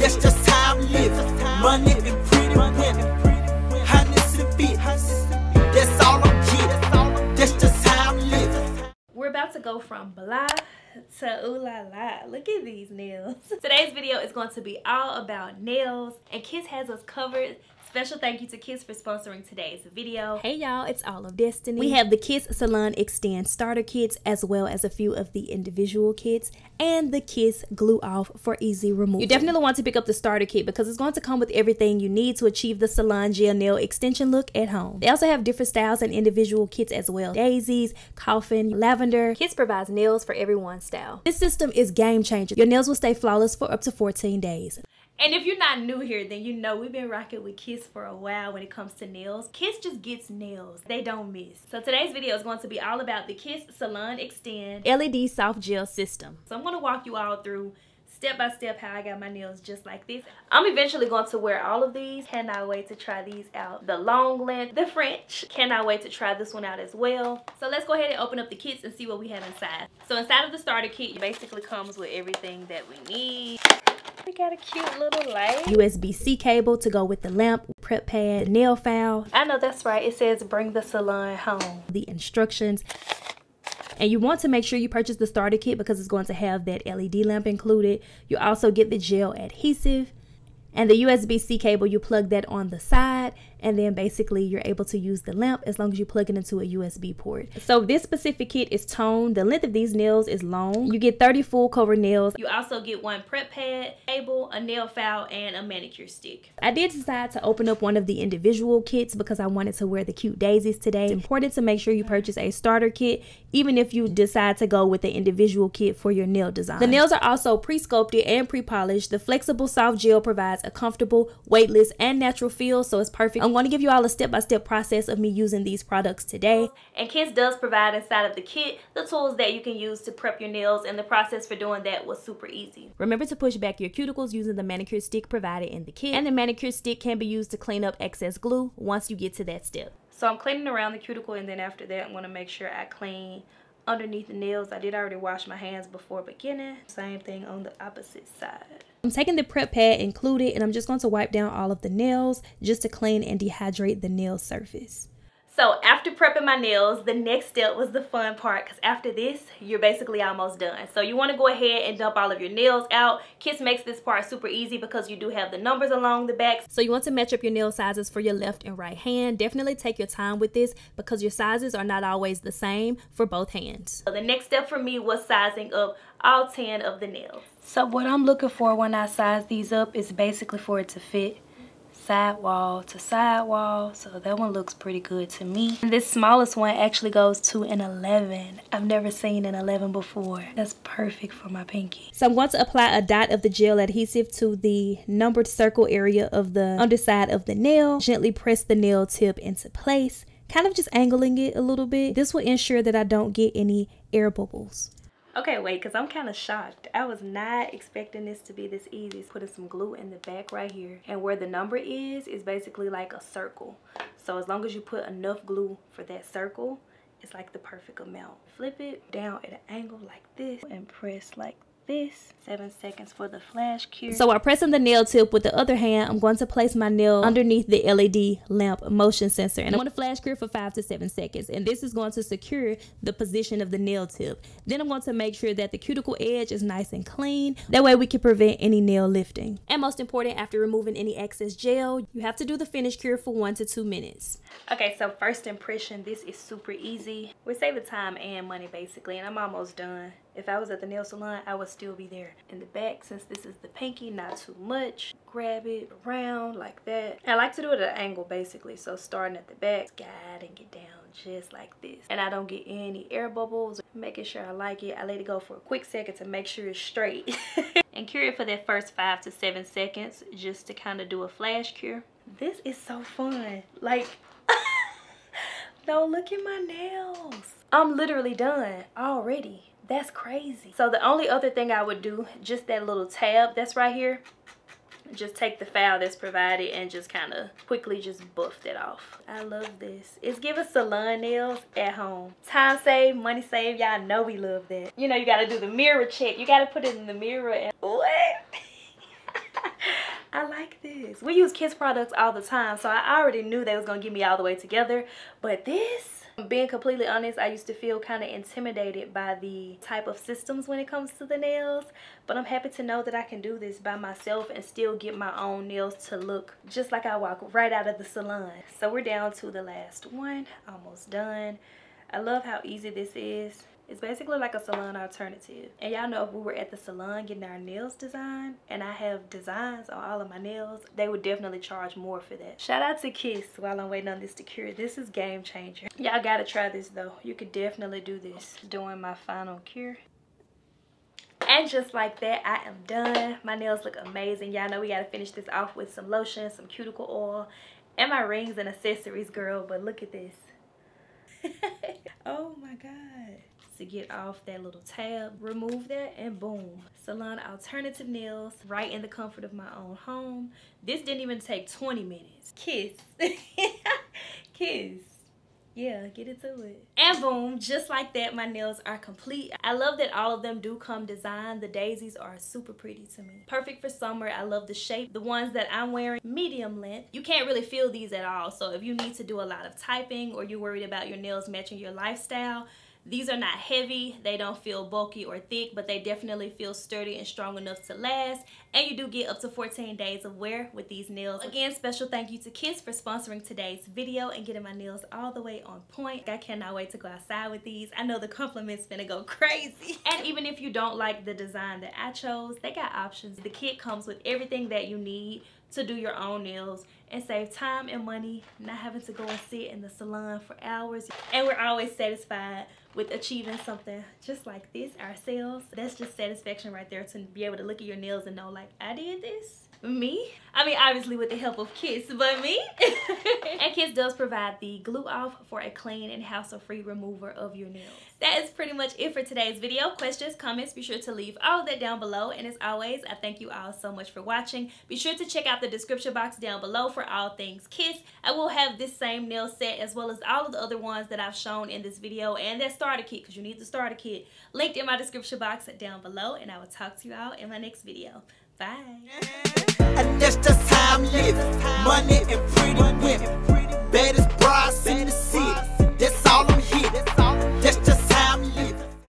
That's just how I'm living. Money and pretty women, highness and fit. That's all I'm getting. That's just how I'm living. We're about to go from blah to ooh la la. Look at these nails. Today's video is going to be all about nails, and Kiss has us covered. Special thank you to Kiss for sponsoring today's video. Hey y'all, it's All of Destiny. We have the Kiss Salon X-tend starter kits, as well as a few of the individual kits, and the Kiss glue off for easy removal. You definitely want to pick up the starter kit because it's going to come with everything you need to achieve the salon gel nail extension look at home. They also have different styles and individual kits as well. Daisies, coffin, lavender. Kiss provides nails for everyone's style. This system is game changer. Your nails will stay flawless for up to 14 days. And if you're not new here, then you know we've been rocking with Kiss for a while when it comes to nails. Kiss just gets nails. They don't miss. So today's video is going to be all about the Kiss Salon X-tend LED soft gel system. So I'm going to walk you all through step by step how I got my nails just like this. I'm eventually going to wear all of these. Cannot wait to try these out. The long length, the French. Cannot wait to try this one out as well. So let's go ahead and open up the kits and see what we have inside. So inside of the starter kit, it basically comes with everything that we need. We got a cute little light. USB-C cable to go with the lamp, prep pad, nail file. I know that's right. It says bring the salon home. The instructions. And you want to make sure you purchase the starter kit because it's going to have that LED lamp included. You also get the gel adhesive. And the USB-C cable, you plug that on the side, and then basically you're able to use the lamp as long as you plug it into a USB port. So this specific kit is toned. The length of these nails is long. You get 30 full cover nails. You also get one prep pad, cable, a nail file, and a manicure stick. I did decide to open up one of the individual kits because I wanted to wear the cute daisies today. It's important to make sure you purchase a starter kit, even if you decide to go with the individual kit for your nail design. The nails are also pre-sculpted and pre-polished. The flexible soft gel provides a comfortable, weightless, and natural feel, so it's perfect. I'm going to give you all a step-by-step process of me using these products today. And Kiss does provide inside of the kit the tools that you can use to prep your nails, and the process for doing that was super easy. Remember to push back your cuticles using the manicure stick provided in the kit, and the manicure stick can be used to clean up excess glue once you get to that step. So I'm cleaning around the cuticle, and then after that I'm going to make sure I clean underneath the nails. I did already wash my hands before beginning. Same thing on the opposite side. I'm taking the prep pad included, and I'm just going to wipe down all of the nails just to clean and dehydrate the nail surface. So after prepping my nails, the next step was the fun part, because after this, you're basically almost done. So you want to go ahead and dump all of your nails out. Kiss makes this part super easy because you do have the numbers along the back. So you want to match up your nail sizes for your left and right hand. Definitely take your time with this because your sizes are not always the same for both hands. So the next step for me was sizing up all 10 of the nails. So what I'm looking for when I size these up is basically for it to fit sidewall to sidewall. So that one looks pretty good to me. And this smallest one actually goes to an 11. I've never seen an 11 before. That's perfect for my pinky. So I'm going to apply a dot of the gel adhesive to the numbered circle area of the underside of the nail. Gently press the nail tip into place, kind of just angling it a little bit. This will ensure that I don't get any air bubbles. Okay, wait, because I'm kind of shocked. I was not expecting this to be this easy. Putting some glue in the back right here. And where the number is basically like a circle. So as long as you put enough glue for that circle, it's like the perfect amount. Flip it down at an angle like this and press like this. 7 seconds for the flash cure. So while pressing the nail tip with the other hand, I'm going to place my nail underneath the LED lamp motion sensor, and I'm going to flash cure for 5 to 7 seconds, and this is going to secure the position of the nail tip. Then I'm going to make sure that the cuticle edge is nice and clean. That way we can prevent any nail lifting. And most important, after removing any excess gel, you have to do the finish cure for 1 to 2 minutes. Okay, so first impression, this is super easy. We're saving time and money basically, and I'm almost done. If I was at the nail salon, I would still be there. In the back, since this is the pinky, not too much. Grab it around like that. I like to do it at an angle basically. So starting at the back, guide and get down just like this. And I don't get any air bubbles. Making sure I like it. I let it go for a quick second to make sure it's straight. And cure it for that first 5 to 7 seconds just to kind of do a flash cure. This is so fun. Like, no, look at my nails. I'm literally done already. That's crazy. So the only other thing I would do, just that little tab that's right here, just take the file that's provided and just kind of quickly just buff that off. I love this. It's giving salon nails at home. Time save, money save. Y'all know we love that. You know, you got to do the mirror check. You got to put it in the mirror and what? I like this. We use Kiss products all the time, so I already knew they was gonna get me all the way together. But this, being completely honest, I used to feel kind of intimidated by the type of systems when it comes to the nails. But I'm happy to know that I can do this by myself and still get my own nails to look just like I walk right out of the salon. So we're down to the last one, almost done. I love how easy this is. It's basically like a salon alternative. And y'all know if we were at the salon getting our nails designed and I have designs on all of my nails, they would definitely charge more for that. Shout out to Kiss while I'm waiting on this to cure. This is game changer. Y'all gotta try this though. You could definitely do this. Doing my final cure. And just like that, I am done. My nails look amazing. Y'all know we gotta finish this off with some lotion, some cuticle oil, and my rings and accessories, girl. But look at this. Oh my God. To get off that little tab, remove that, and boom, salon alternative nails right in the comfort of my own home. This didn't even take 20 minutes. Kiss. Kiss. Yeah, get into it. And boom, just like that, my nails are complete. I love that all of them do come designed. The daisies are super pretty to me. Perfect for summer. I love the shape. The ones that I'm wearing, medium length. You can't really feel these at all. So if you need to do a lot of typing or you're worried about your nails matching your lifestyle, these are not heavy, they don't feel bulky or thick, but they definitely feel sturdy and strong enough to last. And you do get up to 14 days of wear with these nails. Again, special thank you to Kiss for sponsoring today's video and getting my nails all the way on point. I cannot wait to go outside with these. I know the compliments finna go crazy. And even if you don't like the design that I chose, they got options. The kit comes with everything that you need to do your own nails and save time and money, not having to go and sit in the salon for hours. And we're always satisfied with achieving something just like this ourselves. That's just satisfaction right there, to be able to look at your nails and know, like, I did this. Me? I mean, obviously with the help of Kiss, but me? And Kiss does provide the glue off for a clean and hassle-free remover of your nails. That is pretty much it for today's video. Questions, comments, be sure to leave all of that down below. And as always, I thank you all so much for watching. Be sure to check out the description box down below for all things Kiss. I will have this same nail set as well as all of the other ones that I've shown in this video, and that starter kit, because you need the starter kit, linked in my description box down below. And I will talk to you all in my next video. Bye. And that's just how I'm living. Money and